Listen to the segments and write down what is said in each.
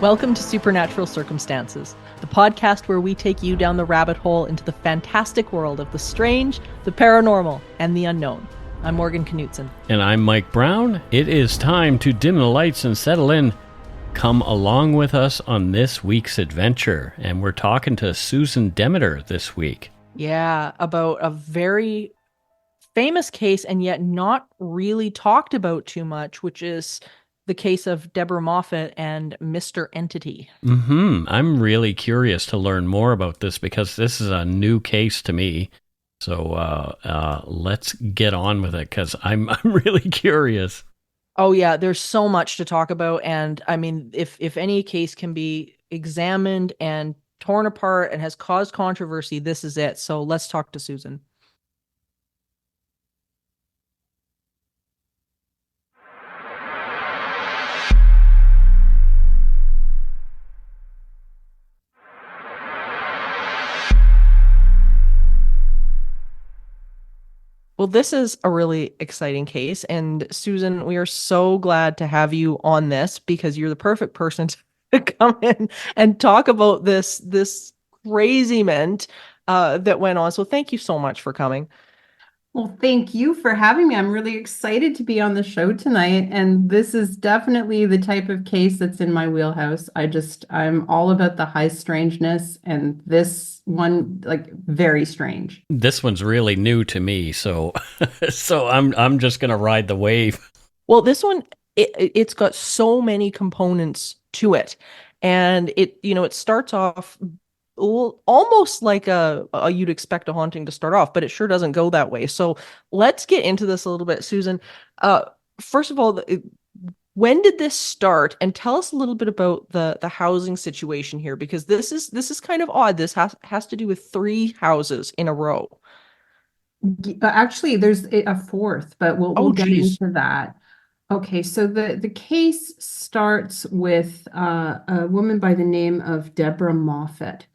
Welcome to Supernatural Circumstances, the podcast where we take you down the rabbit hole into the fantastic world of the strange, the paranormal, and the unknown. I'm Morgan Knudsen. And I'm Mike Browne. It is time to dim the lights and settle in. Come along with us on this week's adventure. And we're talking to Susan Demeter this week. Yeah, about a very famous case and yet not really talked about too much, which is the case of Deborah Moffitt and Mr. Entity. I'm really curious to learn more about this because this is a new case to me. So let's get on with it because I'm really curious. Oh yeah, there's so much to talk about, and I mean, if any case can be examined and torn apart and has caused controversy, this is it. So let's talk to Susan. Well, this is a really exciting case. And Susan, we are so glad to have you on this because you're the perfect person to come in and talk about this craziment that went on. So thank you so much for coming. Well, thank you for having me. I'm really excited to be on the show tonight. And this is definitely the type of case that's in my wheelhouse. I'm all about the high strangeness, and this one, like, very strange. This one's really new to me, so I'm just gonna ride the wave. Well, this one, it's got so many components to it. And it starts off almost like a you'd expect a haunting to start off, but it sure doesn't go that way. So let's get into this a little bit, Susan. First of all, when did this start? And tell us a little bit about the housing situation here, because this is kind of odd. This has to do with 3 houses in a row. Actually, there's a fourth, but we'll get geez. into that. Okay, so the case starts with a woman by the name of Deborah Moffitt.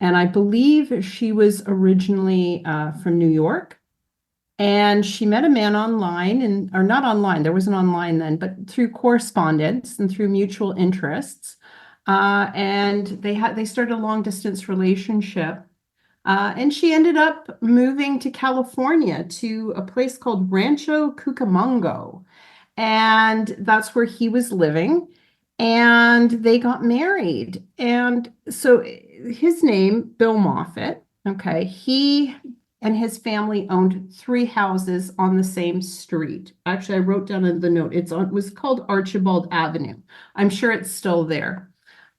And I believe she was originally from New York. And she met a man online, or not online, there wasn't online then, but through correspondence and through mutual interests. And they started a long distance relationship. And she ended up moving to California to a place called Rancho Cucamonga. And that's where he was living. And they got married. And so his name, Bill Moffitt, okay, he and his family owned 3 houses on the same street. Actually, I wrote down in the note, it was called Archibald Avenue. I'm sure it's still there.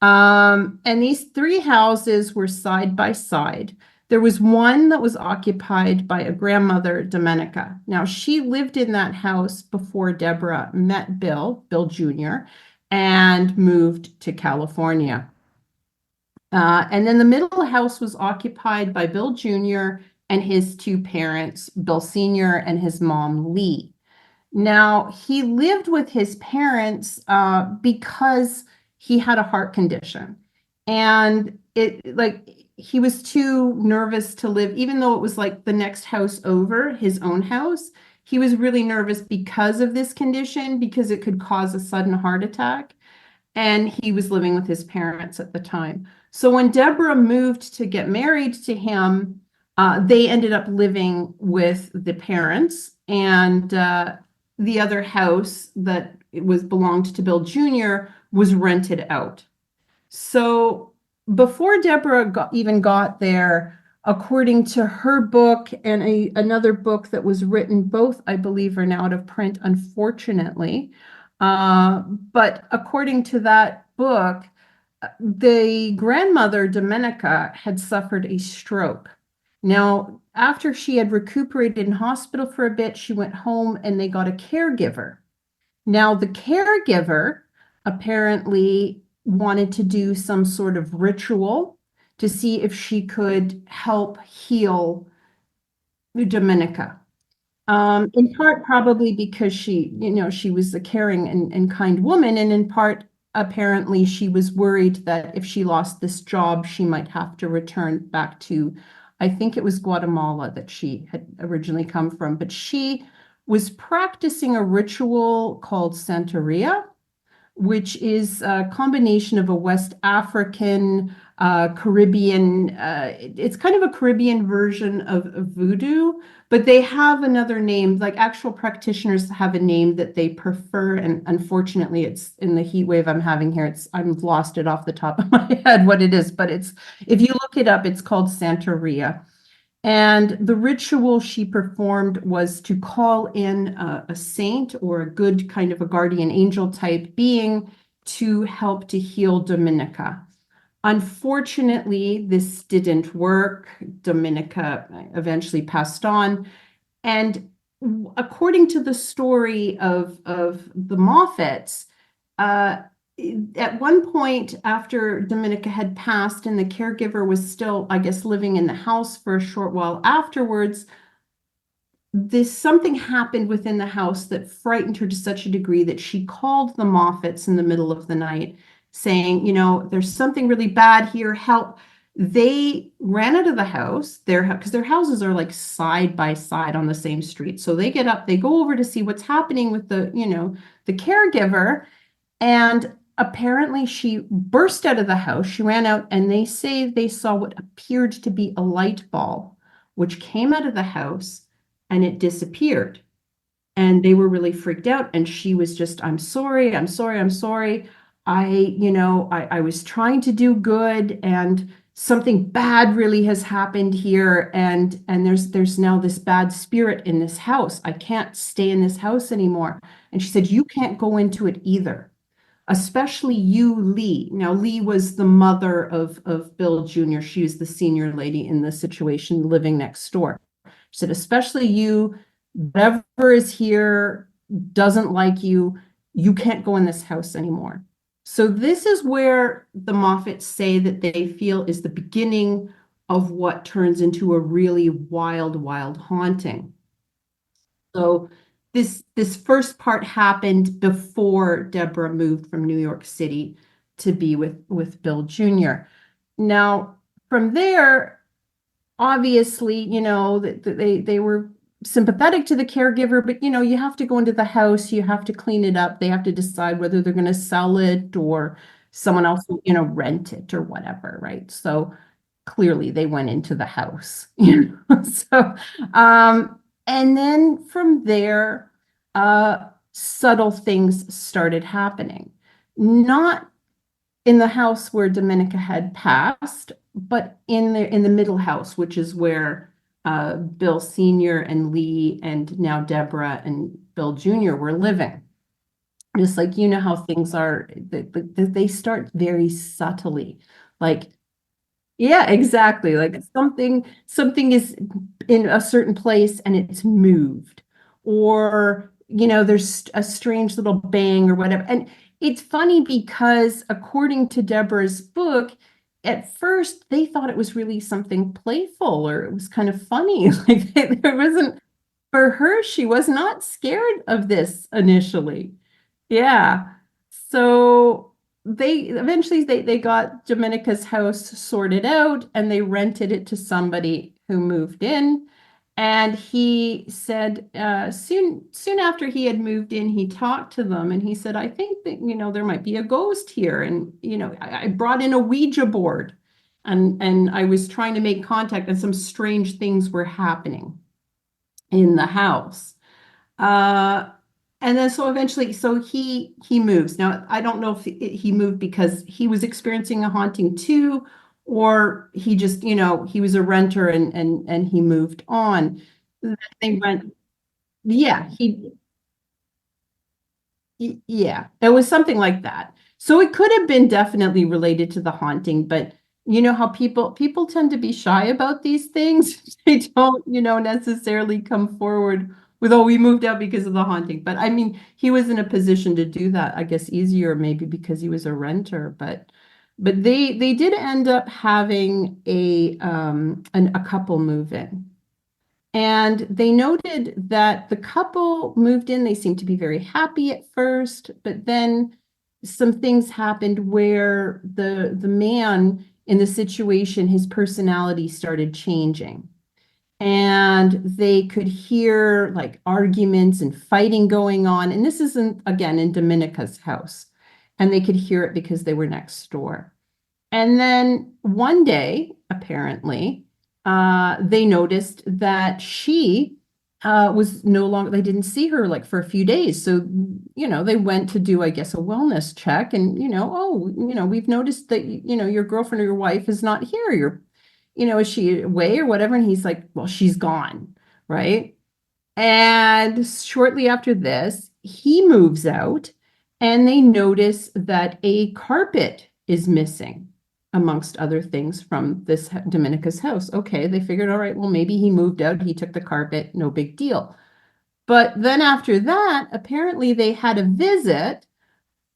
And these 3 houses were side by side. There was one that was occupied by a grandmother, Domenica. Now, she lived in that house before Deborah met Bill Jr., and moved to California. And then the middle house was occupied by Bill Jr. and his 2 parents, Bill Sr. and his mom, Lee. Now, he lived with his parents because he had a heart condition. And he was too nervous to live, even though it was like the next house over, his own house. He was really nervous because of this condition, because it could cause a sudden heart attack. And he was living with his parents at the time. So when Deborah moved to get married to him, they ended up living with the parents, and the other house that belonged to Bill Jr. was rented out. So before Deborah even got there, according to her book and another book that was written, both I believe are now out of print, unfortunately. But according to that book, the grandmother, Domenica, had suffered a stroke. Now, after she had recuperated in hospital for a bit, she went home and they got a caregiver. Now, the caregiver apparently wanted to do some sort of ritual to see if she could help heal Domenica. In part, probably because she was a caring and kind woman, and in part, apparently, she was worried that if she lost this job, she might have to return back to, I think it was Guatemala that she had originally come from, but she was practicing a ritual called Santeria, which is a combination of a West African, Caribbean, it's kind of a Caribbean version of voodoo, but they have another name. Like actual practitioners have a name that they prefer, and unfortunately, it's in the heat wave I'm having here. I've lost it off the top of my head what it is, but it's if you look it up, it's called Santeria. And the ritual she performed was to call in a saint or a good kind of a guardian angel type being to help to heal Dominica. Unfortunately, this didn't work. Dominica eventually passed on. And according to the story of the Moffitts, uh, at one point after Dominica had passed and the caregiver was still, I guess, living in the house for a short while afterwards, this something happened within the house that frightened her to such a degree that she called the Moffitts in the middle of the night saying, there's something really bad here, help. They ran out of the house because their houses are like side by side on the same street. So they get up, they go over to see what's happening with the caregiver. And apparently she burst out of the house. She ran out and they say they saw what appeared to be a light ball, which came out of the house and it disappeared. And they were really freaked out. And she was just, I'm sorry, I'm sorry, I'm sorry. I was trying to do good and something bad really has happened here. And there's now this bad spirit in this house. I can't stay in this house anymore. And she said, you can't go into it either, especially you, Lee. Now, Lee was the mother of Bill Jr. She was the senior lady in the situation living next door. She said, especially you, whatever is here doesn't like you. You can't go in this house anymore. So this is where the Moffitts say that they feel is the beginning of what turns into a really wild, wild haunting. So this first part happened before Deborah moved from New York City to be with Bill Jr. Now, from there, obviously, they were sympathetic to the caregiver, but you have to go into the house, you have to clean it up, they have to decide whether they're going to sell it or someone else will, rent it or whatever, right? So clearly they went into the house, So, and then from there, subtle things started happening. Not in the house where Dominica had passed, but in the middle house, which is where Bill Sr. and Lee and now Deborah and Bill Jr. were living. Just like how things are, they start very subtly. Like yeah, exactly. Like something is in a certain place and it's moved. Or, there's a strange little bang or whatever. And it's funny because according to Deborah's book, at first they thought it was really something playful or it was kind of funny. Like there wasn't for her, she was not scared of this initially. Yeah. So they got Dominica's house sorted out and they rented it to somebody who moved in. And he said soon after he had moved in, he talked to them and he said, I think that, there might be a ghost here. And, I brought in a Ouija board and I was trying to make contact and some strange things were happening in the house. Uh, and then so eventually, so he moves. Now, I don't know if he moved because he was experiencing a haunting too, or he just, he was a renter and he moved on. They rent, yeah, yeah, it was something like that. So it could have been definitely related to the haunting, but you know how people tend to be shy about these things. They don't, necessarily come forward with, oh, we moved out because of the haunting. But I mean, he was in a position to do that, I guess, easier maybe because he was a renter. But they did end up having a couple move in. And they noted that the couple moved in, they seemed to be very happy at first, but then some things happened where the man in the situation, his personality started changing. And they could hear like arguments and fighting going on. And this isn't, again, in Dominica's house. and they could hear it because they were next door. And then one day, apparently, they noticed that she was no longer, they didn't see her like for a few days. So, they went to do, I guess, a wellness check and, oh, we've noticed that, your girlfriend or your wife is not here. Is she away or whatever? And he's like, well, she's gone, right? And shortly after this, he moves out and they notice that a carpet is missing, amongst other things, from this Dominica's house. Okay, they figured, all right, well, maybe he moved out, he took the carpet, no big deal. But then after that, apparently they had a visit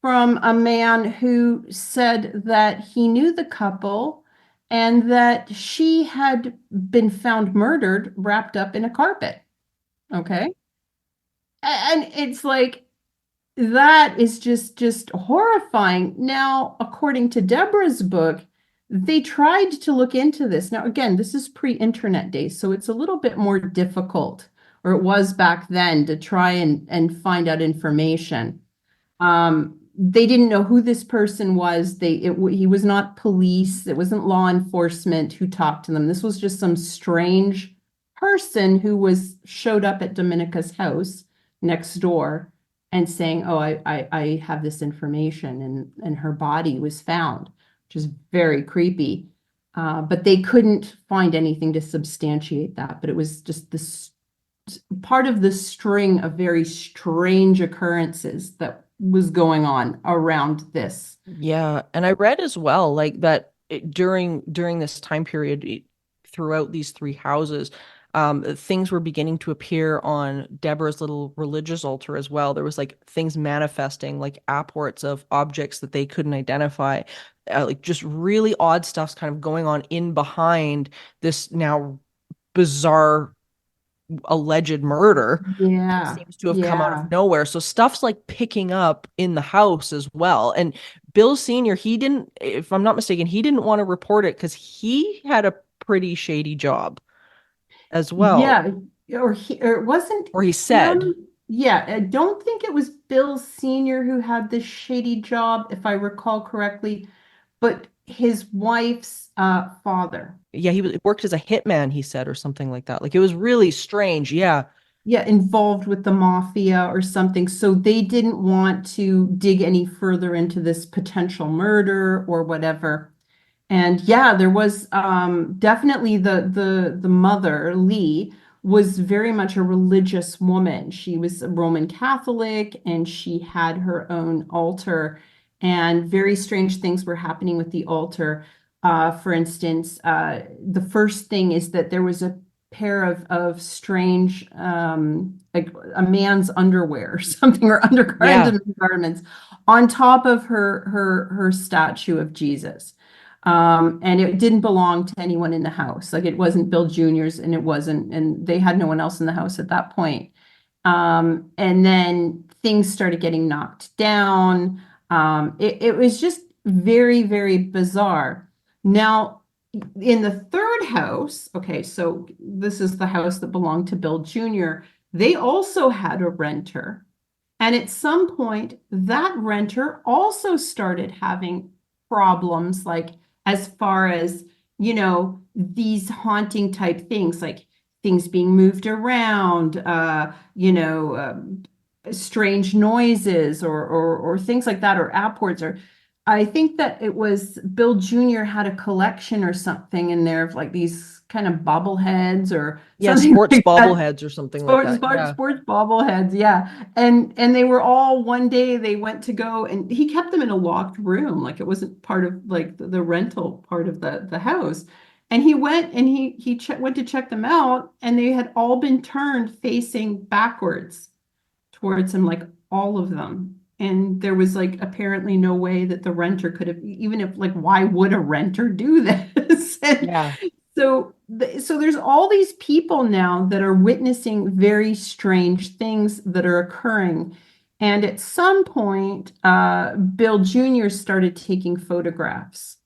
from a man who said that he knew the couple and that she had been found murdered, wrapped up in a carpet. Okay. And it's like that is just horrifying. Now, according to Deborah's book, they tried to look into this. Now, again, this is pre-internet days, so it's a little bit more difficult, or it was back then, to try and find out information. They didn't know who this person was. He was not police. It wasn't law enforcement who talked to them. This was just some strange person who showed up at Dominica's house next door and saying, "Oh, I have this information," and her body was found, which is very creepy. But they couldn't find anything to substantiate that. But it was just this part of the string of very strange occurrences that was going on around this. Yeah, and I read as well like that during this time period throughout these three houses, things were beginning to appear on Deborah's little religious altar as well. There was like things manifesting, like apports of objects that they couldn't identify, like just really odd stuff's kind of going on in behind this now bizarre alleged murder that Yeah, seems to have come out yeah. of nowhere. So stuff's like picking up in the house as well. And Bill Sr., he didn't, if I'm not mistaken, he didn't want to report it because he had a pretty shady job as well. Yeah, or it wasn't Or he him. said, Yeah, I don't think it was Bill Sr. who had this shady job, if I recall correctly, but his wife's father. yeah, worked as a hitman, he said, or something like that. Like it was really strange. Yeah. Yeah, involved with the mafia or something. So they didn't want to dig any further into this potential murder or whatever. And yeah, there was definitely the mother, Lee, was very much a religious woman. She was a Roman Catholic and she had her own altar, and very strange things were happening with the altar. For instance, the first thing is that there was a pair of strange, like a man's underwear or something, or Yeah. undergarments on top of her statue of Jesus. And it didn't belong to anyone in the house. Like it wasn't Bill Jr.'s, and it wasn't, and they had no one else in the house at that point. And then things started getting knocked down. It was just very, very bizarre. Now, in the third house, okay, so this is the house that belonged to Bill Jr., they also had a renter. And at some point, that renter also started having problems, like as far as, these haunting type things, like things being moved around, strange noises or things like that, or apports, or I think that it was Bill Jr. had a collection or something in there of like these kind of bobbleheads or Yeah, something sports like that. bobbleheads or something like that. Yeah. Sports bobbleheads, yeah. And they were all, one day they went to go, and he kept them in a locked room, like it wasn't part of like the rental part of the house. And he went and went to check them out, and they had all been turned facing backwards towards him, like all of them. And there was like apparently no way that the renter could have, even if, like, why would a renter do this? And Yeah. so there's all these people now that are witnessing very strange things that are occurring. And at some point, Bill Jr. started taking photographs.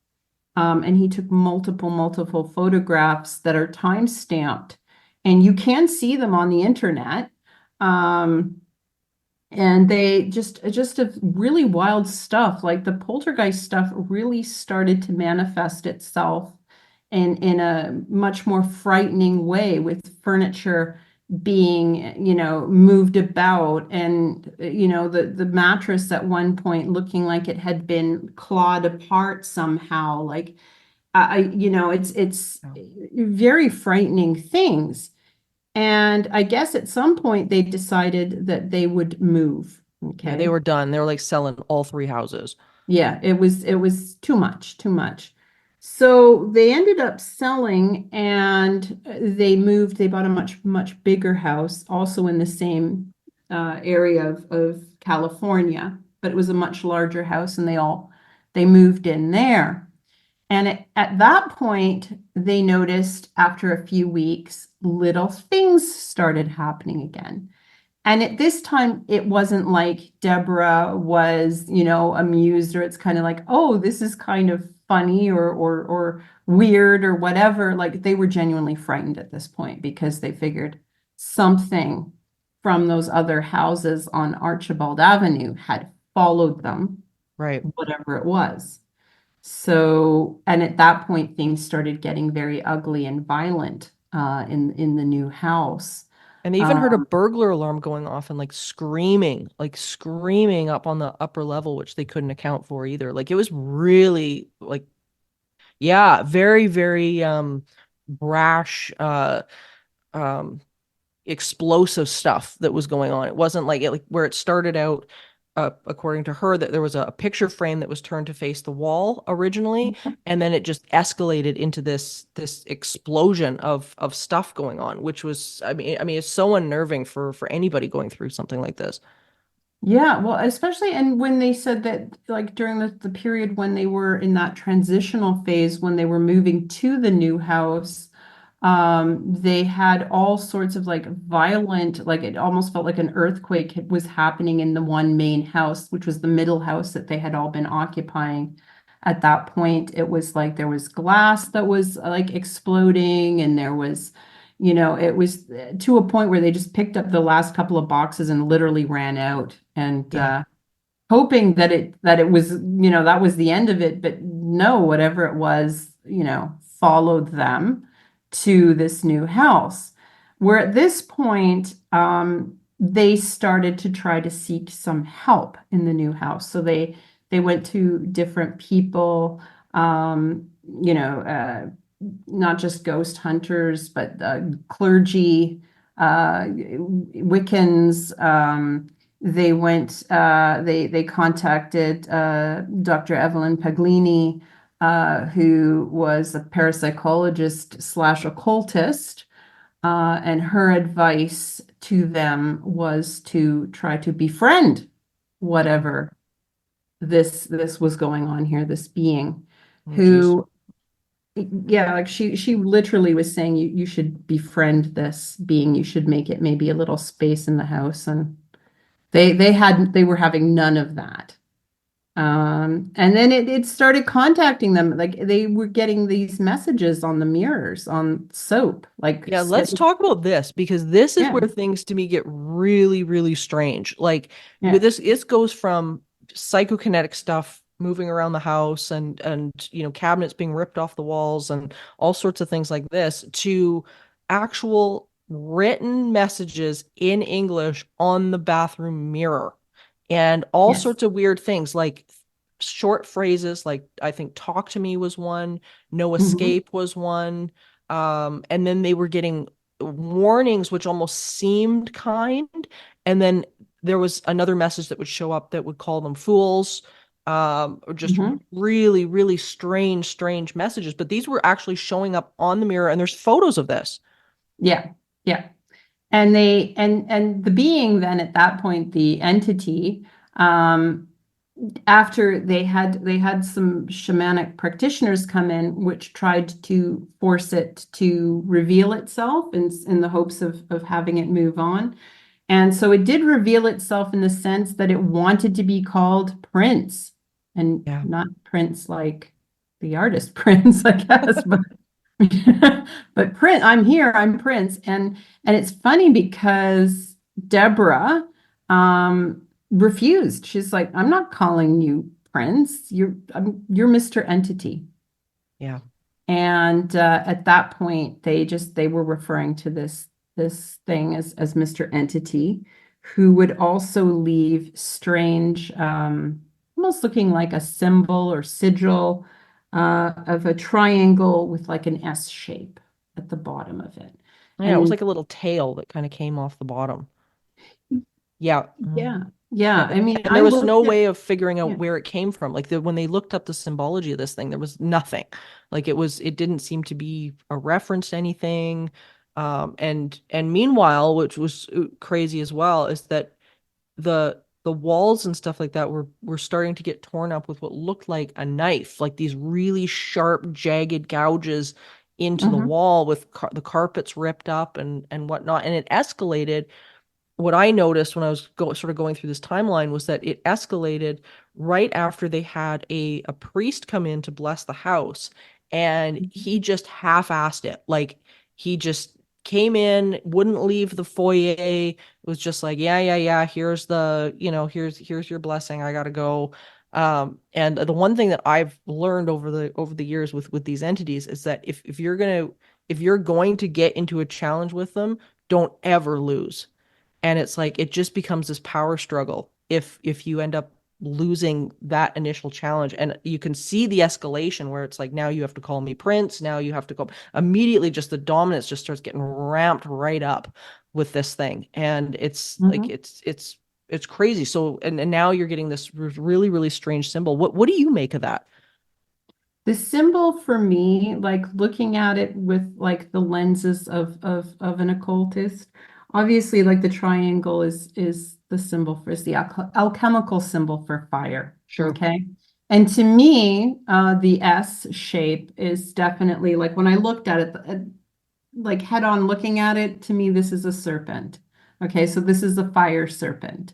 And he took multiple photographs that are time stamped. And you can see them on the internet. Um, And they just a really wild stuff. Like the poltergeist stuff really started to manifest itself in a much more frightening way, with furniture being, moved about, and the mattress at one point looking like it had been clawed apart somehow. Like it's Yeah. very frightening things. And I guess at some point they decided that they would move. Yeah, they Okay. were done. They were like selling all three houses. Yeah, it was too much, too much. So they ended up selling, and they moved. They bought a much bigger house, also in the same area of California, but it was a much larger house, and they moved in there. And at that point, they noticed after a few weeks, little things started happening again. And at this time, it wasn't like Deborah was, amused, or it's kind of like, oh, this is kind of funny or weird or whatever. Like they were genuinely frightened at this point, because they figured something from those other houses on Archibald Avenue had followed them, Right. whatever it was. So, and at that point, things started getting very ugly and violent in the new house. And they even heard a Um, burglar alarm going off and like screaming up on the upper level, which they couldn't account for either. Like it was really like, yeah, very, very brash, um explosive stuff that was going on. It wasn't like where it started out, according to her, that there was a picture frame that was turned to face the wall originally, and then it just escalated into this explosion of stuff going on, which was, I mean, it's so unnerving for anybody going through something like this. Yeah, well, especially, and when they said that, like during the period when they were in that transitional phase, when they were moving to the new house, they had all sorts of like violent, like it almost felt like an earthquake was happening in the one main house, which was the middle house that they had all been occupying. At that point, it was like there was glass that was like exploding, and there was, it was to a point where they just picked up the last couple of boxes and literally ran out. And Yeah. hoping that it was, that was the end of it, but no, whatever it was, followed them to this new house. Where at this point, they started to try to seek some help in the new house. So they went to different people, um, you know, uh, not just ghost hunters, but clergy, Wiccans. They contacted Dr. Evelyn Paglini, who was a parapsychologist slash occultist, and her advice to them was to try to befriend whatever this was going on here, this being, Oh, geez. who, yeah, like she literally was saying, you should befriend this being, you should make it maybe a little space in the house. And they were having none of that. And then it started contacting them. Like they were getting these messages on the mirrors on soap. Like Yeah, let's talk about this because this is yeah, where things to me get really, really strange. Like with yeah. this goes from psychokinetic stuff moving around the house and cabinets being ripped off the walls and all sorts of things like this to actual written messages in English on the bathroom mirror and all Yes. sorts of weird things like short phrases like I think talk to me was one, no Hmm. escape was one, and then they were getting warnings, which almost seemed kind. And then there was another message that would show up that would call them fools, or just Hmm. really, really strange, strange messages. But these were actually showing up on the mirror, and there's photos of this. Yeah. Yeah. And the being then at that point, the entity, um, after they had some shamanic practitioners come in, which tried to force it to reveal itself in the hopes of having it move on. And so it did reveal itself in the sense that it wanted to be called Prince, and Yeah. not Prince like the artist Prince, I guess, but but Prince, I'm here, I'm Prince. And it's funny because Deborah, refused. She's like, I'm not calling you Prince. You're Mr. Entity. Yeah. And at that point, they were referring to this thing as Mr. Entity, who would also leave strange, almost looking like a symbol or sigil of a triangle with like an S shape at the bottom of it. Yeah, it was And like a little tail that kind of came off the bottom. Yeah. yeah, yeah. And, I mean, and I there was no looked at way of figuring out yeah. where it came from. Like when they looked up the symbology of this thing, there was nothing. Like it didn't seem to be a reference to anything. And meanwhile, which was crazy as well, is that the walls and stuff like that were starting to get torn up with what looked like a knife, like these really sharp, jagged gouges into the Mhm, wall with the carpets ripped up and whatnot. And it escalated. What I noticed when I was sort of going through this timeline was that it escalated right after they had a priest come in to bless the house, and he just half-assed it. Like he just came in, wouldn't leave the foyer. It was just like, yeah, yeah, yeah. Here's here's your blessing. I gotta go. And the one thing that I've learned over the years with these entities is that if you're going to get into a challenge with them, don't ever lose. And it's like it just becomes this power struggle if you end up losing that initial challenge. And you can see the escalation where it's like, now you have to call me Prince, now you have to go immediately. Just the dominance just starts getting ramped right up with this thing, and it's like mhm. it's crazy. So and now you're getting this really really strange symbol. What do you make of that? The symbol for me, like looking at it with like the lenses of an occultist, obviously like the triangle is the symbol for is the alchemical symbol for fire. Sure. Okay. And to me, the S shape is definitely like when I looked at it, like head on looking at it, to me, this is a serpent. Okay, so this is a fire serpent.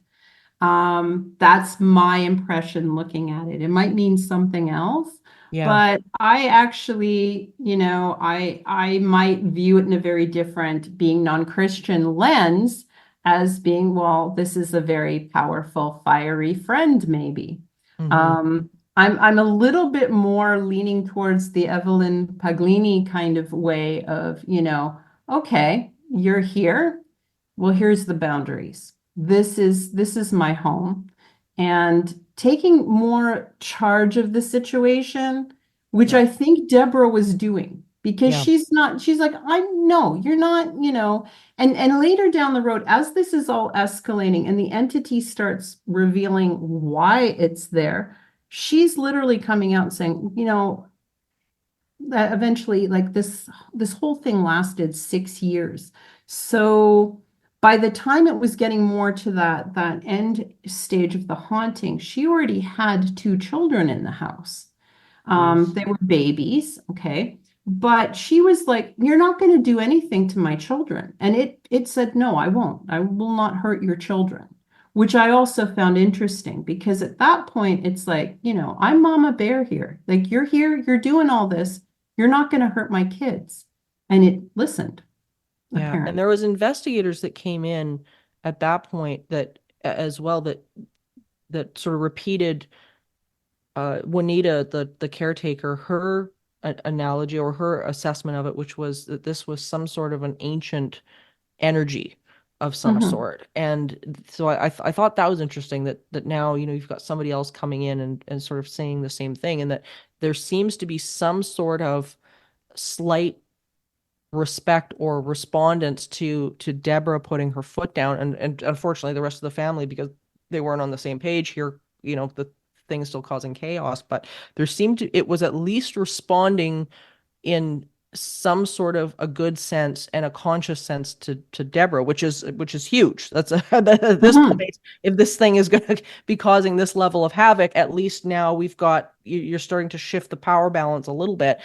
That's my impression looking at it. It might mean something else, Yeah. but I actually, I might view it in a very different, being non-Christian lens as being, well, this is a very powerful, fiery friend, maybe. Hmm. I'm a little bit more leaning towards the Evelyn Paglini kind of way of, okay, you're here. Well, here's the boundaries. This is my home, and taking more charge of the situation, which Yeah. I think Deborah was doing because Yeah. she's like, I know you're not, and later down the road, as this is all escalating and the entity starts revealing why it's there, she's literally coming out and saying, that eventually like this whole thing lasted 6 years. So by the time it was getting more to that end stage of the haunting, she already had two children in the house. Jeez. They were babies, okay. But she was like, "You're not going to do anything to my children." And it said, "No, I won't. I will not hurt your children." Which I also found interesting because at that point it's like, I'm Mama Bear here. Like you're here, you're doing all this. You're not going to hurt my kids. And it listened, Yeah, and apparently. there was investigators that came in at that point that as well that sort of repeated Juanita, the caretaker, her analogy or her assessment of it, which was that this was some sort of an ancient energy of some Mhm. sort. And so I thought that was interesting that now, you've got somebody else coming in and sort of saying the same thing, and that there seems to be some sort of slight respect or respondents to Deborah putting her foot down, and unfortunately the rest of the family, because they weren't on the same page here, the thing's still causing chaos, but there seemed to it was at least responding in some sort of a good sense and a conscious sense to Deborah, which is huge. That's at this Mhm. point, if this thing is going to be causing this level of havoc, at least now you're starting to shift the power balance a little bit.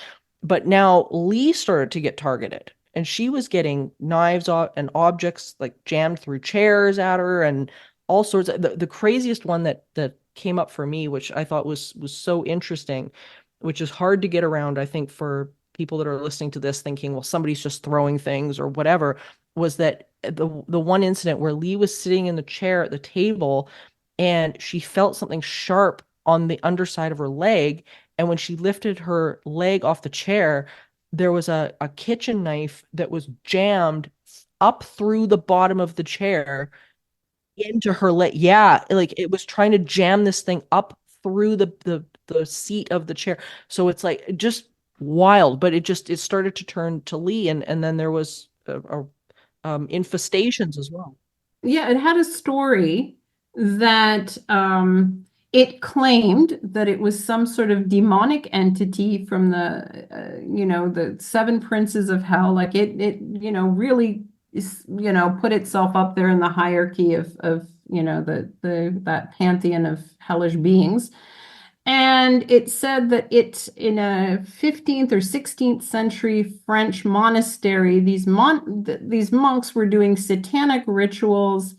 But now Lee started to get targeted, and she was getting knives and objects like jammed through chairs at her, and all sorts of the craziest one that came up for me, which I thought was so interesting, which is hard to get around, I think, for people that are listening to this thinking, well, somebody's just throwing things or whatever, was that the one incident where Lee was sitting in the chair at the table, and she felt something sharp on the underside of her leg. And when she lifted her leg off the chair, there was a kitchen knife that was jammed up through the bottom of the chair into her leg. Yeah, like it was trying to jam this thing up through the seat of the chair. So it's like just wild, but it started to turn to Lee, and then there was infestations as well. Yeah, it had a story that it claimed that it was some sort of demonic entity from the seven princes of hell. Like it really put itself up there in the hierarchy of the that pantheon of hellish beings. And it said that it, in a 15th or 16th century French monastery, these monks were doing satanic rituals,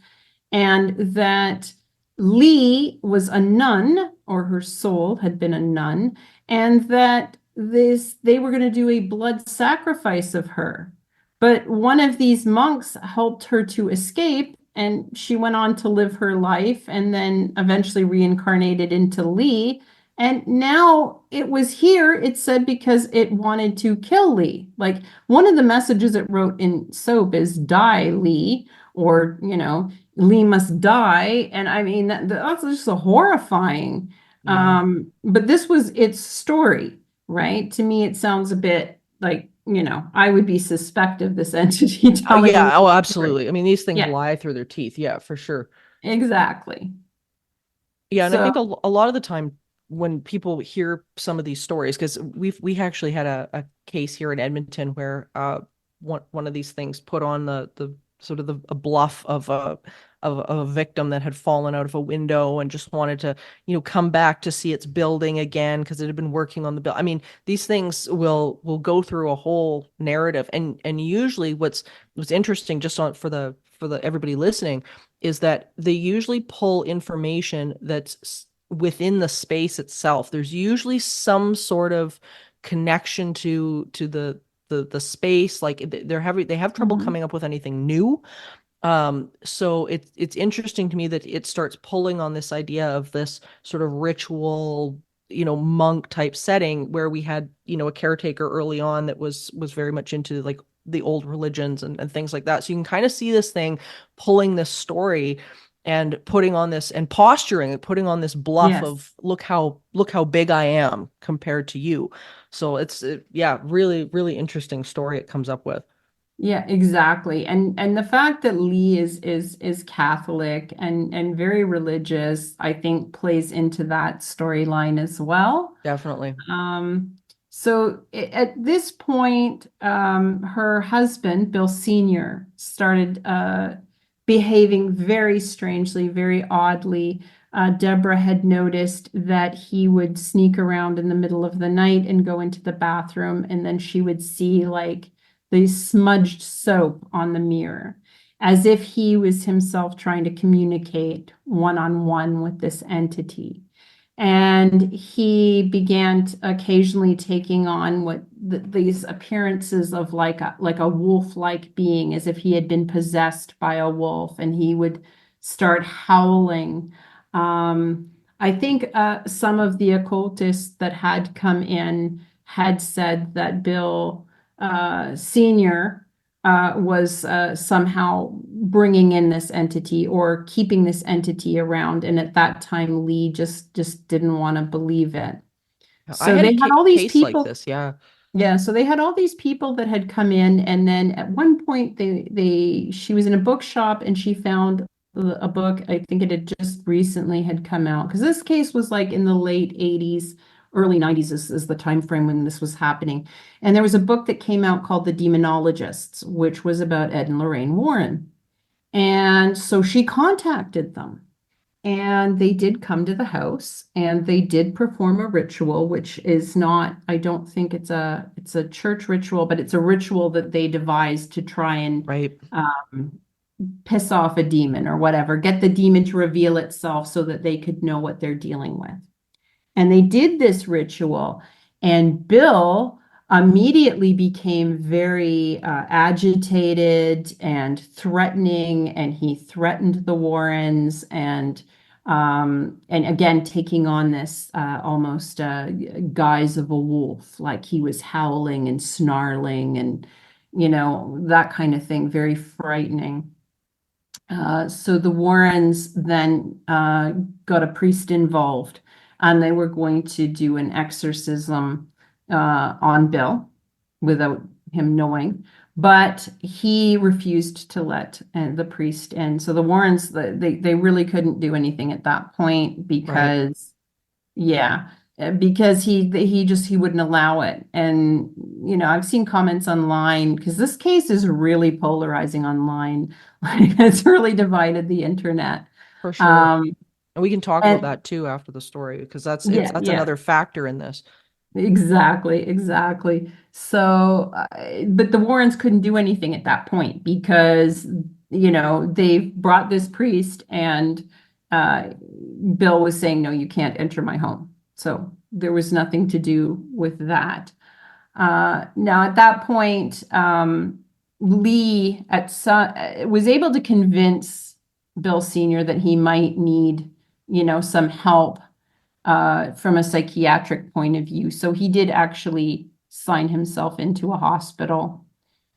and that Lee was a nun, or her soul had been a nun, and that they were going to do a blood sacrifice of her. But one of these monks helped her to escape, and she went on to live her life and then eventually reincarnated into Lee. And now it was here, it said, because it wanted to kill Lee. Like one of the messages it wrote in soap is die, Lee, or, Lee must die. And I mean, that's just a horrifying. Yeah. But this was its story, right? To me, it sounds a bit like, I would be suspect of this entity telling me Yeah, oh, the story. absolutely. I mean, these things Yeah, lie through their teeth. Yeah, for sure. exactly. Yeah, and I So, think a lot of the time when people hear some of these stories, because we actually had a case here in Edmonton where one of these things put on the sort of a bluff of a victim that had fallen out of a window and just wanted to, come back to see its building again because it had been working on the bill. I mean, these things will go through a whole narrative, and usually what's interesting just on for the everybody listening is that they usually pull information that's within the space itself. There's usually some sort of connection to the space. Like they have trouble mhm. coming up with anything new. So it's interesting to me that it starts pulling on this idea of this sort of ritual, monk type setting where we had, a caretaker early on that was very much into like the old religions and things like that. So you can kind of see this thing pulling this story and putting on this and posturing, putting on this bluff Yes. of look how big I am compared to you. So yeah, really, really interesting story it comes up with. Yeah, exactly. And the fact that Lee is Catholic and very religious, I think plays into that storyline as well. Definitely. Um, at this point, her husband, Bill Sr., started behaving very strangely, very oddly. Deborah had noticed that he would sneak around in the middle of the night and go into the bathroom, and then she would see like the smudged soap on the mirror, as if he was himself trying to communicate one-on-one with this entity. And he began occasionally taking on these appearances of like a wolf-like being, as if he had been possessed by a wolf, and he would start howling. I think some of the occultists that had come in had said that Bill Senior was somehow bringing in this entity or keeping this entity around. And at that time, Lee just didn't want to believe it. I So had they a had all these case like people. this. Yeah. Yeah, so they had all these people that had come in, and then at one point she was in a bookshop and she found a book. I think it had just recently had come out because this case was like in the late 80s, early 90s is the time frame when this was happening. And there was a book that came out called The Demonologists, which was about Ed and Lorraine Warren. And so she contacted them. And they did come to the house and they did perform a ritual, which is not, I don't think it's a church ritual, but it's a ritual that they devised to try and Right. um, piss off a demon or whatever, get the demon to reveal itself so that they could know what they're dealing with. And they did this ritual, and Bill immediately became very agitated and threatening, and he threatened the Warrens. And And again, taking on this almost guise of a wolf, like he was howling and snarling and, that kind of thing, very frightening. So the Warrens then got a priest involved, and they were going to do an exorcism on Bill without him knowing. But he refused to let the priest in. So the Warrens, they really couldn't do anything at that point Right. because, yeah, because he wouldn't allow it. And I've seen comments online because this case is really polarizing online. Like it's really divided the internet. For sure. Um, And we can talk about and that too after the story because yeah, that's yeah. another factor in this. Exactly, exactly. So, but the Warrens couldn't do anything at that point because, they brought this priest and uh, Bill was saying, no, you can't enter my home. So there was nothing to do with that. Now, at that point, Lee was able to convince Bill Sr. that he might need, some help from a psychiatric point of view. So he did actually sign himself into a hospital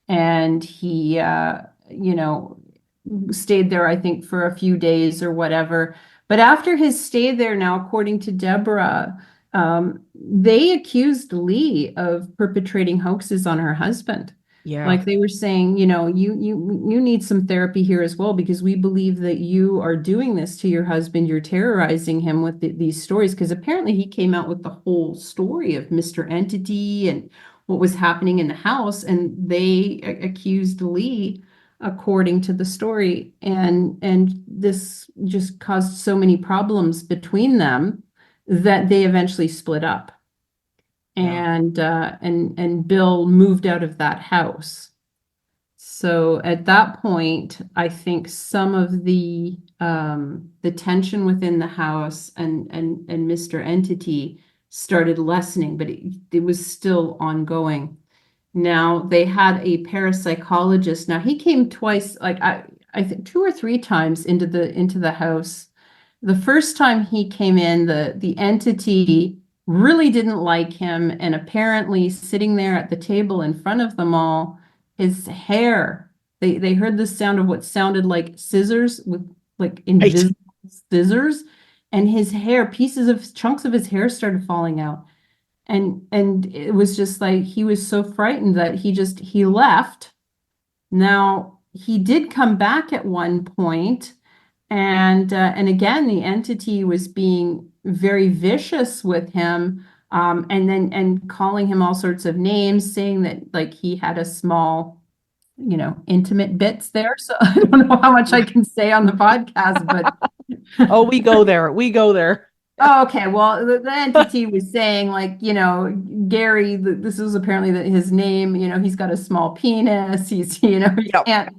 and he, stayed there, I think, for a few days or whatever. But after his stay there, now, according to Deborah, they accused Lee of perpetrating hoaxes on her husband. Yeah. Like they were saying, you need some therapy here as well because we believe that you are doing this to your husband. You're terrorizing him with these stories because apparently he came out with the whole story of Mr. Entity and what was happening in the house, and they accused Lee according to the story, and this just caused so many problems between them that they eventually split up, Yeah. and Bill moved out of that house. So at that point, I think some of the tension within the house and Mr. Entity started lessening, but it was still ongoing. Now they had a parapsychologist. Now he came twice, like I think two or three times into the house. The first time he came in, the entity really didn't like him, and apparently sitting there at the table in front of them all, his hair, they heard the sound of what sounded like scissors with like Right. invisible scissors, and his hair, pieces of chunks of his hair started falling out. And it was just like he was so frightened that he left. Now he did come back at one point, and again the entity was being very vicious with him, and calling him all sorts of names, saying that like he had a small, intimate bits there. So I don't know how much I can say on the podcast, but Oh, we go there. We go there. oh, okay. Well, the entity was saying, like, Gary, this is apparently his name, he's got a small penis. He's, he Yep. can't,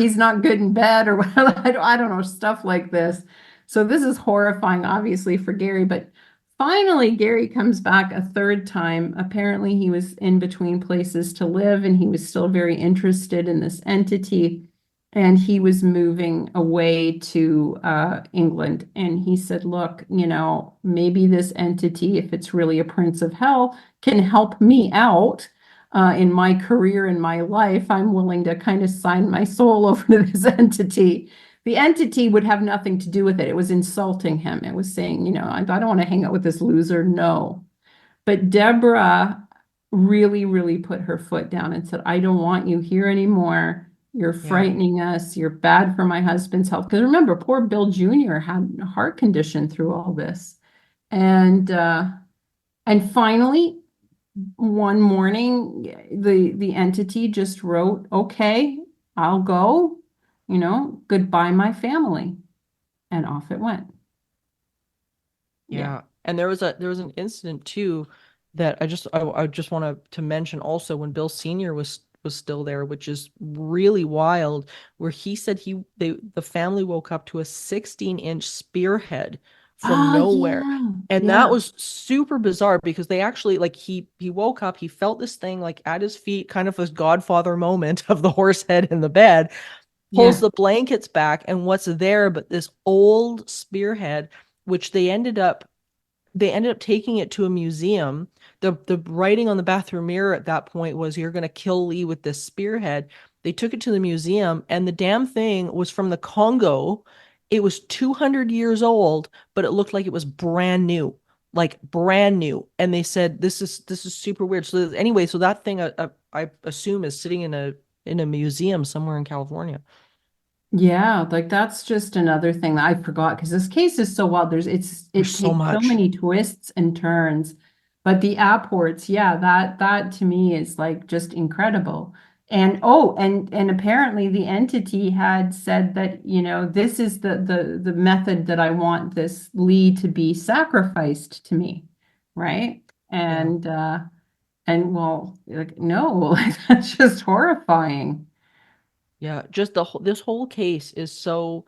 he's not good in bed or whatever. I don't know, stuff like this. So this is horrifying, obviously, for Gary. But finally, Gary comes back a third time. Apparently, he was in between places to live and he was still very interested in this entity, and he was moving away to England. And he said, look, maybe this entity, if it's really a prince of hell, can help me out in my career, in my life. I'm willing to kind of sign my soul over to this entity. The entity would have nothing to do with it. It was insulting him. It was saying, I don't want to hang out with this loser. No. But Deborah really, really put her foot down and said, I don't want you here anymore. You're Yeah. frightening us. You're bad for my husband's health. Because remember, poor Bill Jr. had a heart condition through all this. And finally, one morning, the entity just wrote, okay, I'll go, goodbye, my family. And off it went. Yeah. Yeah. And there was an incident too that I just want to mention also when Bill Sr. was still there, which is really wild, where he said the family woke up to a 16-inch spearhead from Oh, nowhere. yeah. And that Yeah. was super bizarre because they actually like he woke up, he felt this thing like at his feet, kind of this Godfather moment of the horse head in the bed. pulls Yeah. the blankets back, and what's there but this old spearhead, which they ended up taking it to a museum. The writing on the bathroom mirror at that point was, "You're going to kill Lee with this spearhead." They took it to the museum, and the damn thing was from the Congo. It was 200 years old, but it looked like it was brand new, like brand new. And they said, "This is super weird." So anyway, so that thing I assume is sitting in a museum somewhere in California. Yeah, like that's just another thing that I forgot because this case is so wild. There's It so takes so much. many twists and turns. But the apports, yeah, that to me is like just incredible. And oh, and apparently the entity had said that, this is the method that I want this Lee to be sacrificed to me, right? Yeah. And well, like no, like that's just horrifying. Yeah, just this whole case is so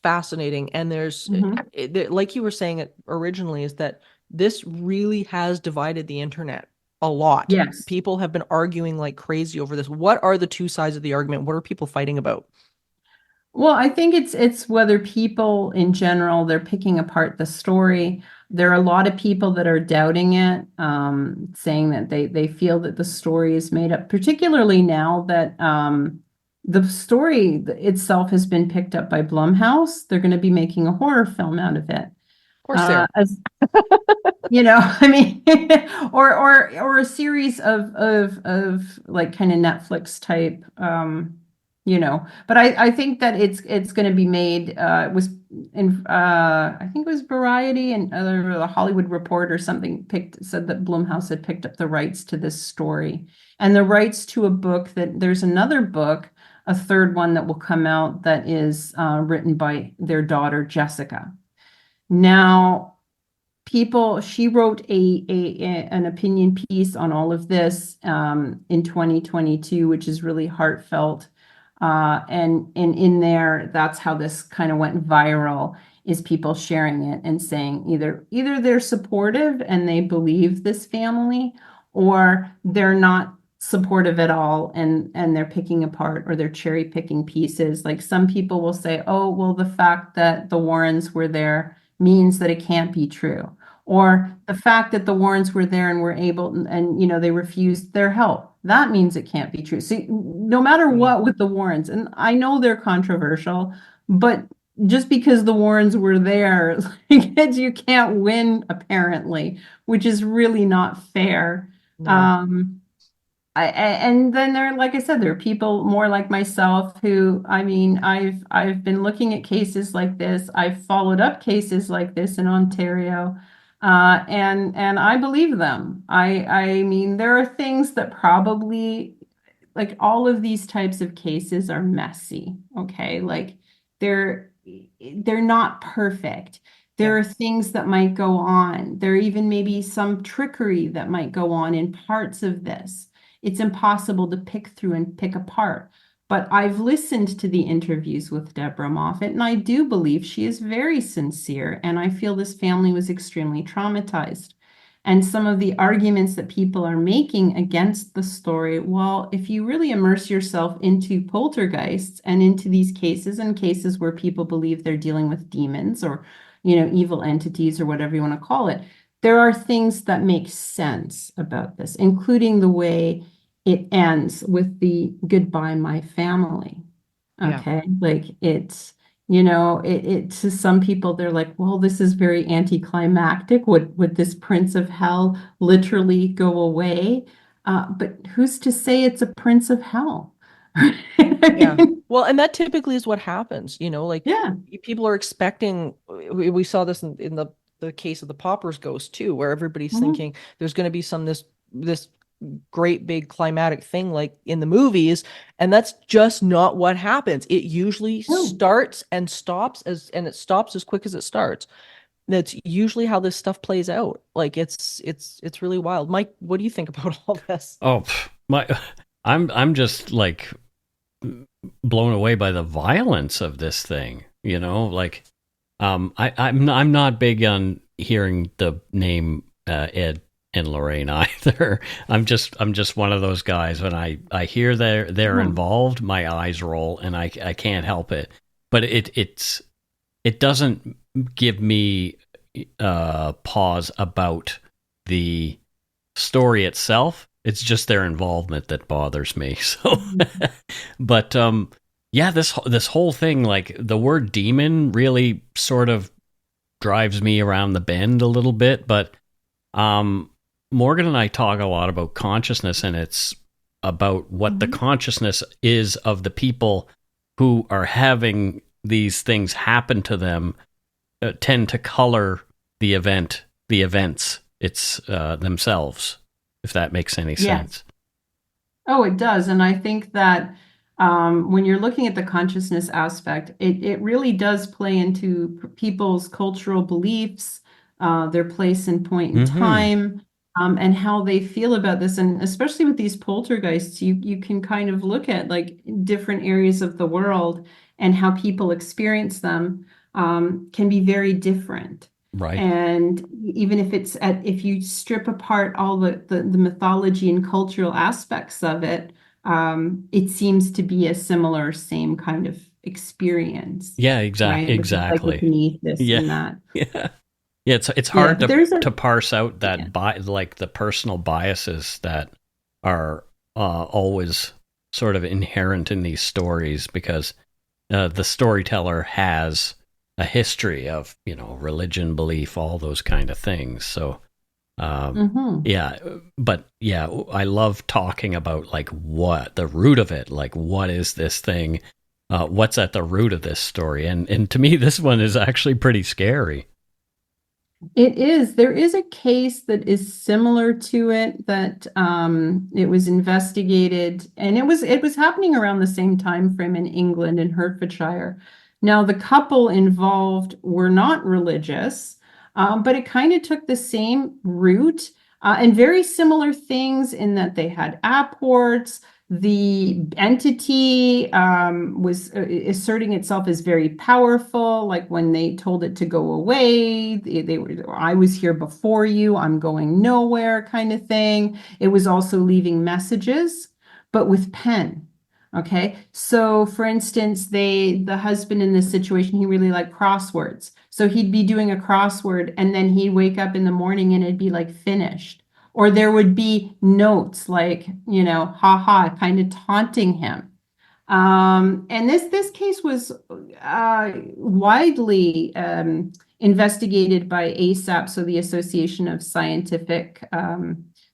fascinating. And Mhm. like you were saying it originally, is that this really has divided the internet a lot. Yes. People have been arguing like crazy over this. What are the two sides of the argument? What are people fighting about? Well, I think it's whether people in general they're picking apart the story. There are a lot of people that are doubting it, saying that they feel that the story is made up, particularly now that the story itself has been picked up by Blumhouse. They're going to be making a horror film out of it. Of course they are. As I mean, or a series of like kind of Netflix type, But I think that it's going to be made. It was in I think it was Variety and other the Hollywood Report or something picked said that Blumhouse had picked up the rights to this story and the rights to a book that there's another book, a third one that will come out that is written by their daughter Jessica. Now she wrote an opinion piece on all of this in 2022, which is really heartfelt. And in there, that's how this kind of went viral, is people sharing it and saying either they're supportive and they believe this family, or they're not supportive at all and they're picking apart or they're cherry picking pieces. Like some people will say, oh, well, the fact that the Warrens were there means that it can't be true. Or the fact that the Warrens were there and were able and they refused their help. That means it can't be true. See, no matter Mm. what with the Warrens, and I know they're controversial, but just because the Warrens were there, like, you can't win apparently, which is really not fair. No. Um, and then there, like I said, there are people more like myself who, I mean, I've been looking at cases like this. I've followed up cases like this in Ontario, and I believe them. I mean, there are things that probably like all of these types of cases are messy, okay? Like they're they're not perfect. Yeah. There are things that might go on. There even may be some trickery that might go on in parts of this. It's impossible to pick through and pick apart. But I've listened to the interviews with Deborah Moffitt, and I do believe she is very sincere, and I feel this family was extremely traumatized. And some of the arguments that people are making against the story, well, if you really immerse yourself into poltergeists and into these cases and cases where people believe they're dealing with demons or, evil entities or whatever you want to call it, there are things that make sense about this, including the way it ends with the goodbye, my family. Yeah. Okay. Like it to some people, they're like, well, this is very anticlimactic. Would this Prince of Hell literally go away? But who's to say it's a Prince of Hell? Yeah. Well, and that typically is what happens, like Yeah. people are expecting, we saw this in the case of the Pauper's Ghost too, where everybody's Mhm. thinking there's going to be this great big climatic thing like in the movies, and that's just not what happens. It usually No. starts and stops and it stops as quick as it starts. That's usually how this stuff plays out. Like it's really wild. Mike, what do you think about all this? Oh, my, I'm just like blown away by the violence of this thing. Like, I'm not big on hearing the name Ed and Lorraine either. I'm just one of those guys. When I hear they're Hmm. involved, my eyes roll, and I can't help it. But it doesn't give me pause about the story itself. It's just their involvement that bothers me. So, but yeah, this whole thing, like the word demon, really sort of drives me around the bend a little bit. But um, Morgan and I talk a lot about consciousness, and it's about what the Mhm. consciousness is of the people who are having these things happen to them, tend to color the events it's themselves, if that makes any Yes. sense. Oh, it does. And I think that when you're looking at the consciousness aspect, it really does play into people's cultural beliefs, their place and point in Mm-hmm. time, and how they feel about this. And especially with these poltergeists, you can kind of look at like different areas of the world and how people experience them can be very different. Right. And even if if you strip apart all the mythology and cultural aspects of it, it seems to be a similar, same kind of experience, Yeah. right? With the Exactly. psychokinesis Yeah. and that. Yeah. Yeah. It's Yeah, hard but there's a to parse out yeah. like the personal biases that are always sort of inherent in these stories, because the storyteller has a history of, religion, belief, all those kind of things. So Hmm. yeah, but yeah, I love talking about like what the root of it, like what is this thing, what's at the root of this story, and to me, this one is actually pretty scary. It is. There is a case that is similar to it that it was investigated, and it was happening around the same time frame in England in Hertfordshire. Now, the couple involved were not religious, but it kind of took the same route and very similar things in that they had apports. The entity was asserting itself as very powerful. Like when they told it to go away, they were, I was here before you, I'm going nowhere kind of thing. It was also leaving messages, but with pen. Okay. So for instance, the husband in this situation, he really liked crosswords. So he'd be doing a crossword and then he'd wake up in the morning and it'd be like finished. Or there would be notes like, ha ha, kind of taunting him. And this case was widely investigated by ASAP, so the Association of Scientific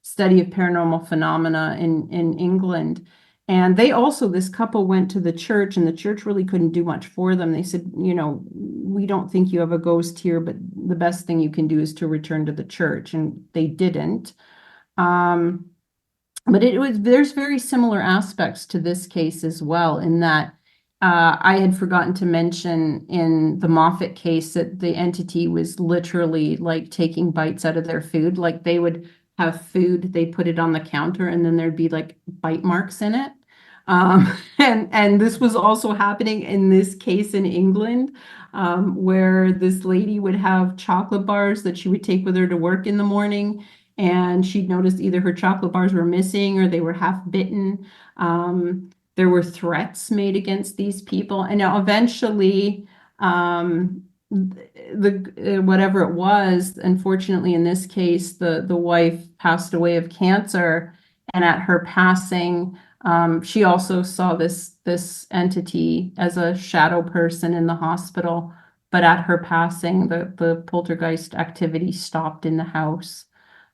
Study of Paranormal Phenomena in England. And they also, this couple went to the church, and the church really couldn't do much for them. They said, we don't think you have a ghost here, but the best thing you can do is to return to the church. And they didn't. Um, but there's very similar aspects to this case as well, in that I had forgotten to mention in the Moffit case that the entity was literally like taking bites out of their food. Like they would have food, they put it on the counter, and then there'd be like bite marks in it. And this was also happening in this case in England, where this lady would have chocolate bars that she would take with her to work in the morning, and she'd noticed either her chocolate bars were missing or they were half bitten. There were threats made against these people, and now eventually, the whatever it was, unfortunately in this case, the wife passed away of cancer, and at her passing, she also saw this entity as a shadow person in the hospital. But at her passing, the poltergeist activity stopped in the house.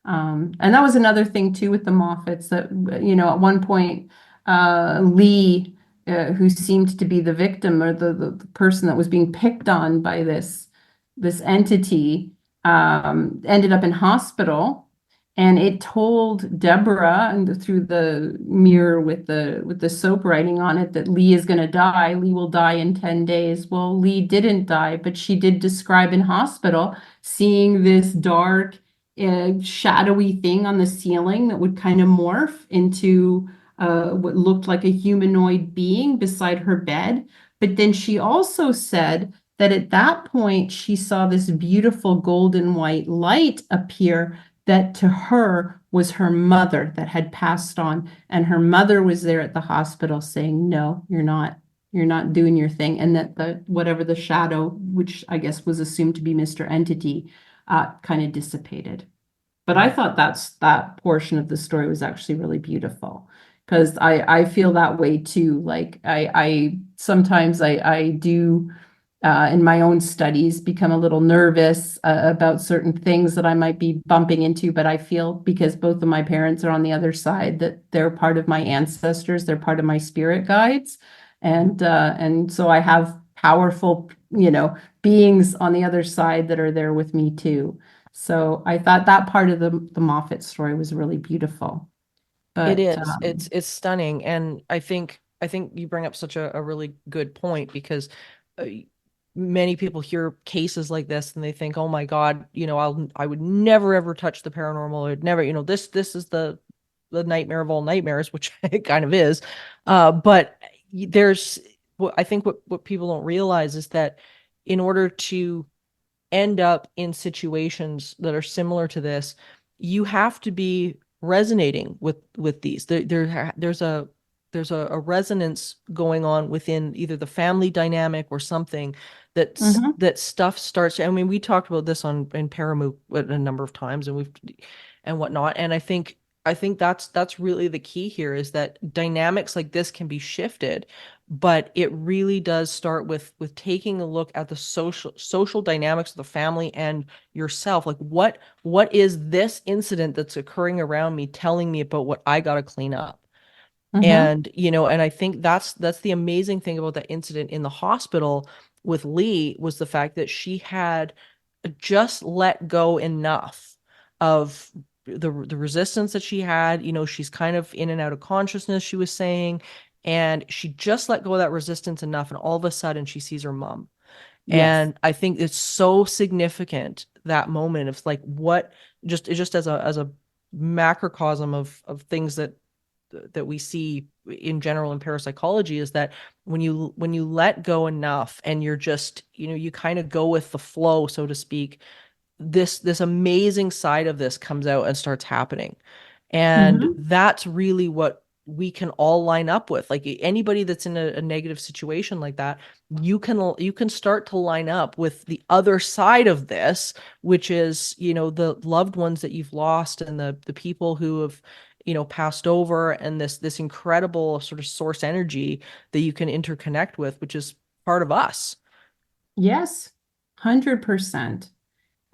And that was another thing too with the Moffitts that, at one point, Lee, who seemed to be the victim or the person that was being picked on by this entity, ended up in hospital. And it told Deborah, and through the mirror with the soap writing on it, that Lee is going to die. Lee will die in 10 days. Well, Lee didn't die, but she did describe in hospital seeing this dark, shadowy thing on the ceiling that would kind of morph into what looked like a humanoid being beside her bed. But then she also said that at that point she saw this beautiful golden white light appear that to her was her mother that had passed on. And her mother was there at the hospital saying, no, you're not doing your thing. And that the whatever the shadow, which I guess was assumed to be Mr. Entity, kind of dissipated. But I Yeah. thought that portion of the story was actually really beautiful because I feel that way too. Like I sometimes I do in my own studies become a little nervous about certain things that I might be bumping into, but I feel because both of my parents are on the other side that they're part of my ancestors, they're part of my spirit guides, and so I have powerful, beings on the other side that are there with me too. So I thought that part of the Moffat story was really beautiful. It But is. It's stunning, and I think you bring up such a really good point because uh, many people hear cases like this and they think, "Oh my God, I would never ever touch the paranormal. I'd never, this is the nightmare of all nightmares," which it kind of is. But there's, I think what people don't realize is that in order to end up in situations that are similar to this, you have to be resonating with these. There's a resonance going on within either the family dynamic or something mhm, that stuff starts. I mean, we talked about this on in Paramoo a number of times, and whatnot. And I think that's really the key here is that dynamics like this can be shifted, but it really does start with taking a look at the social dynamics of the family and yourself. Like what is this incident that's occurring around me telling me about what I got to clean up? mhm, And I think that's the amazing thing about that incident in the hospital with Lee was the fact that she had just let go enough of the resistance that she had. She's kind of in and out of consciousness, she was saying, and she just let go of that resistance enough, and all of a sudden she sees her mom. yes. And I think it's so significant that moment of like what just as a macrocosm of things that we see in general in parapsychology is that when you let go enough and you're just you kind of go with the flow, so to speak, this amazing side of this comes out and starts happening. And Mhm. that's really what we can all line up with. Like anybody that's in a negative situation like that, you can start to line up with the other side of this, which is, the loved ones that you've lost and the people who have, passed over, and this incredible sort of source energy that you can interconnect with, which is part of us. Yes, 100%.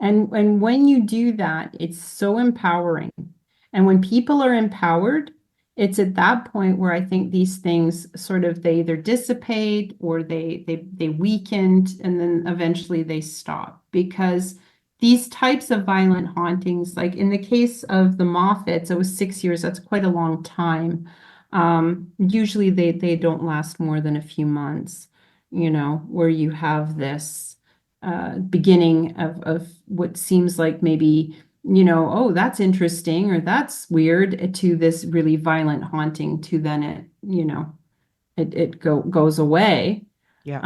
And when you do that, it's so empowering. And when people are empowered, it's at that point where I think these things sort of they either dissipate or they weakened and then eventually they stop. Because these types of violent hauntings, like in the case of the Moffitts, it was 6 years, that's quite a long time. Usually they don't last more than a few months, where you have this beginning of what seems like maybe, oh, that's interesting or that's weird to this really violent haunting to then it goes away. Yeah.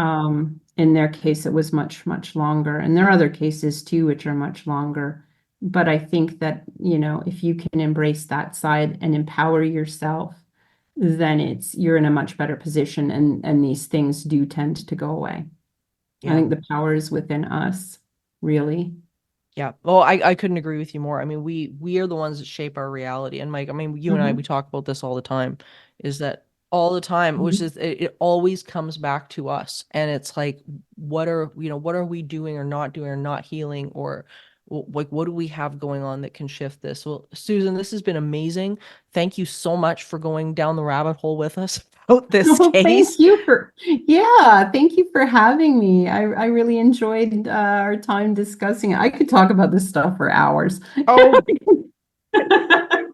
In their case, it was much, much longer. And there are other cases too, which are much longer. But I think that, if you can embrace that side and empower yourself, then you're in a much better position and these things do tend to go away. I Yeah. think the power is within us, really. Yeah. Well, I couldn't agree with you more. I mean, we are the ones that shape our reality. And Mike, I mean, you and I, we Mhm. talk about this all the time, is that all the time, which Mhm. is it always comes back to us. And it's like, what are we doing or not healing, or like what do we have going on that can shift this? Well, Susan, this has been amazing. Thank you so much for going down the rabbit hole with us about this Well, case. thank you for having me. I really enjoyed our time discussing it. I could talk about this stuff for hours. Oh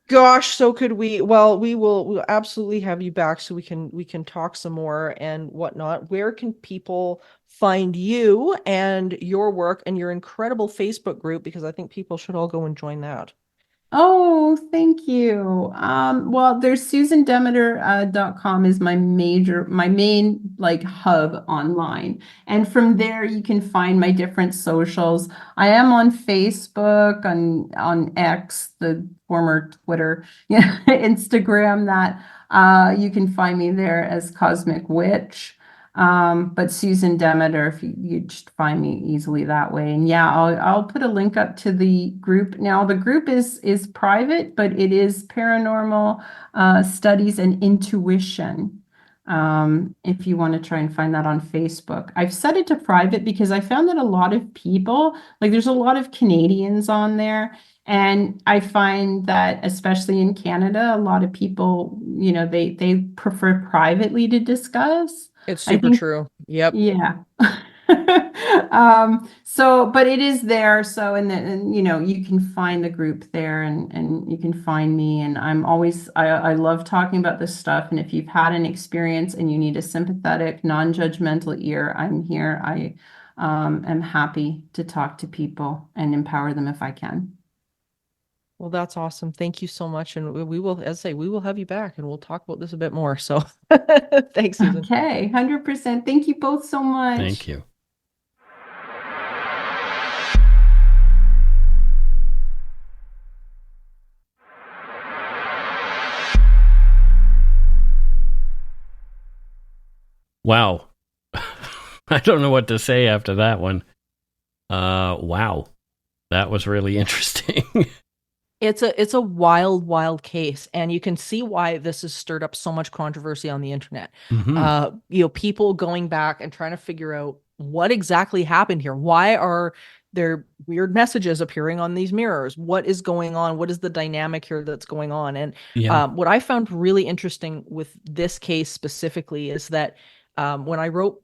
gosh, so could we. Well, we'll absolutely have you back so we can talk some more and whatnot. Where can people find you and your work and your incredible Facebook group? Because I think people should all go and join that. Oh, thank you. Well, there's SusanDemeter.com is my main like hub online. And from there you can find my different socials. I am on Facebook, on X, the former Twitter, yeah, Instagram that you can find me there as Cosmic Witch. But Susan Demeter, if you just find me easily that way. And yeah, I'll put a link up to the group. Now the group is private, but it is paranormal studies and intuition. If you want to try and find that on Facebook. I've set it to private because I found that a lot of people, like there's a lot of Canadians on there. And I find that especially in Canada, a lot of people, they prefer privately to discuss. It's I super think, true. Yep. yeah. But it is there. So, you can find the group there and you can find me. And I love talking about this stuff. And if you've had an experience and you need a sympathetic, non-judgmental ear, I'm here. I am happy to talk to people and empower them if I can. Well, that's awesome. Thank you so much. And we will, as I say, we will have you back and we'll talk about this a bit more. So thanks, Susan. Okay, 100%. Thank you both so Thank much. you. Wow. I don't know what to say after that one. Wow. That was really interesting. It's a wild, wild case, and you can see why this has stirred up so much controversy on the internet. Hmm. People going back and trying to figure out what exactly happened here. Why are there weird messages appearing on these mirrors? What is going on? What is the dynamic here that's going on? And Yeah. what I found really interesting with this case specifically is that when I wrote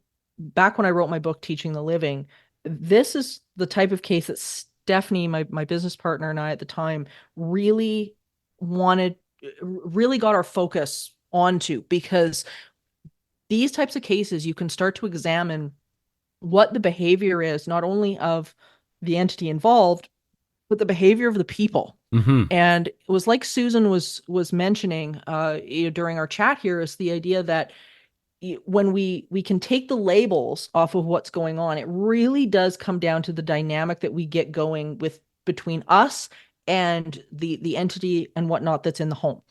when I wrote my book, Teaching the Living, this is the type of case that Stephanie, my business partner, and I at the time really wanted, really got our focus onto, because these types of cases, you can start to examine what the behavior is, not only of the entity involved, but the behavior of the people. Hmm. And it was like Susan was mentioning during our chat here, is the idea that when we can take the labels off of what's going on, it really does come down to the dynamic that we get going with between us and the entity and whatnot that's in the home.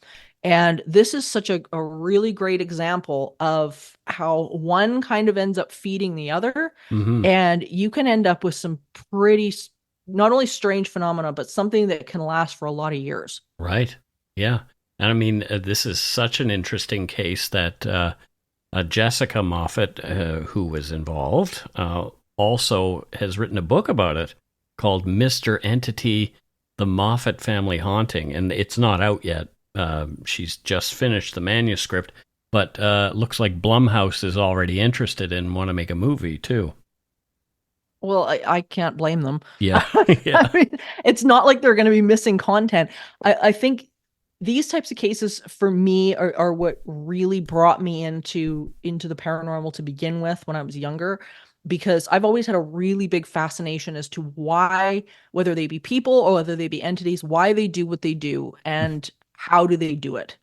And this is such a really great example of how one kind of ends up feeding the other. Hmm. And you can end up with some pretty, not only strange phenomena, but something that can last for a lot of years. Right. Yeah. And I mean, this is such an interesting case that Jessica Moffitt, who was involved, also has written a book about it called Mr. Entity, The Moffitt Family Haunting. And it's not out yet. She's just finished the manuscript, but looks like Blumhouse is already interested and want to make a movie too. Well, I can't blame them. Yeah. I Yeah. mean, it's not like they're going to be missing content. I think these types of cases for me are what really brought me into the paranormal to begin with when I was younger, because I've always had a really big fascination as to why, whether they be people or whether they be entities, why they do what they do and how do they do it.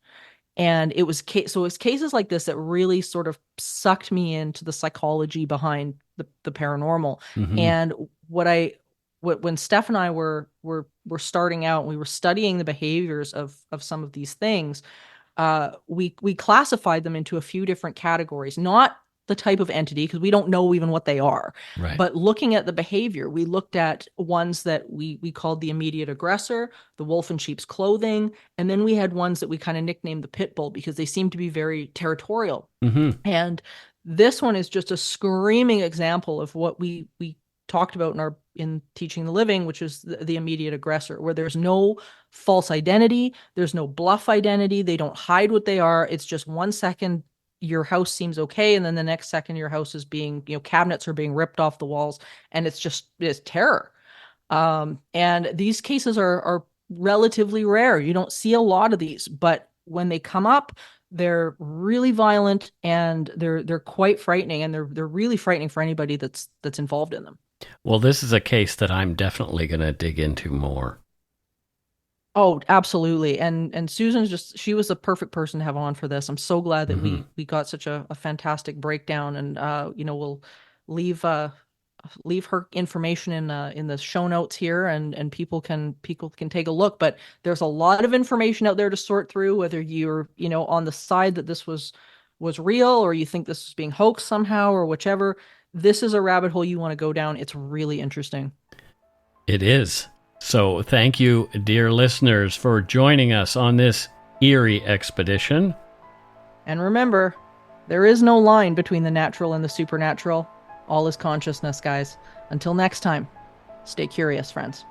And so it was cases like this that really sort of sucked me into the psychology behind the paranormal. Hmm. And when Steph and I were starting out and we were studying the behaviors of some of these things, we classified them into a few different categories, not the type of entity, because we don't know even what they are. Right. But looking at the behavior, we looked at ones that we called the immediate aggressor, the wolf in sheep's clothing, and then we had ones that we kind of nicknamed the pit bull because they seemed to be very territorial. Hmm. And this one is just a screaming example of what we talked about in Teaching the Living, which is the immediate aggressor, where there's no false identity, there's no bluff identity, they don't hide what they are. It's just 1 second your house seems okay, and then the next second your house is being, cabinets are being ripped off the walls, and it's terror. And these cases are relatively rare. You don't see a lot of these, but when they come up, they're really violent and they're quite frightening, and they're really frightening for anybody that's involved in them. Well, this is a case that I'm definitely going to dig into more. Oh, absolutely. And Susan's just she was the perfect person to have on for this. I'm so glad that Hmm. we got such a fantastic breakdown and we'll leave leave her information in the show notes here and people can take a look, but there's a lot of information out there to sort through whether you're, on the side that this was real or you think this is being hoaxed somehow or whichever. This is a rabbit hole you want to go down. It's really interesting. It is. So thank you, dear listeners, for joining us on this eerie expedition. And remember, there is no line between the natural and the supernatural. All is consciousness, guys. Until next time, stay curious, friends.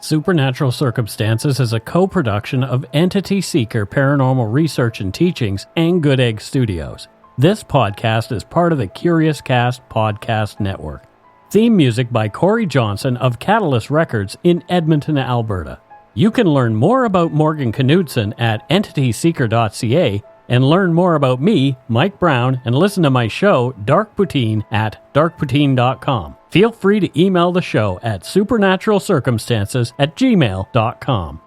Supernatural Circumstances is a co-production of Entity Seeker Paranormal Research and Teachings and Good Egg Studios. This podcast is part of the Curious Cast podcast network. Theme music by Corey Johnson of Catalyst Records in Edmonton, Alberta. You can learn more about Morgan Knudsen at entityseeker.ca and learn more about me, Mike Browne, and listen to my show, Dark Poutine, at darkpoutine.com. Feel free to email the show at supernaturalcircumstances@gmail.com.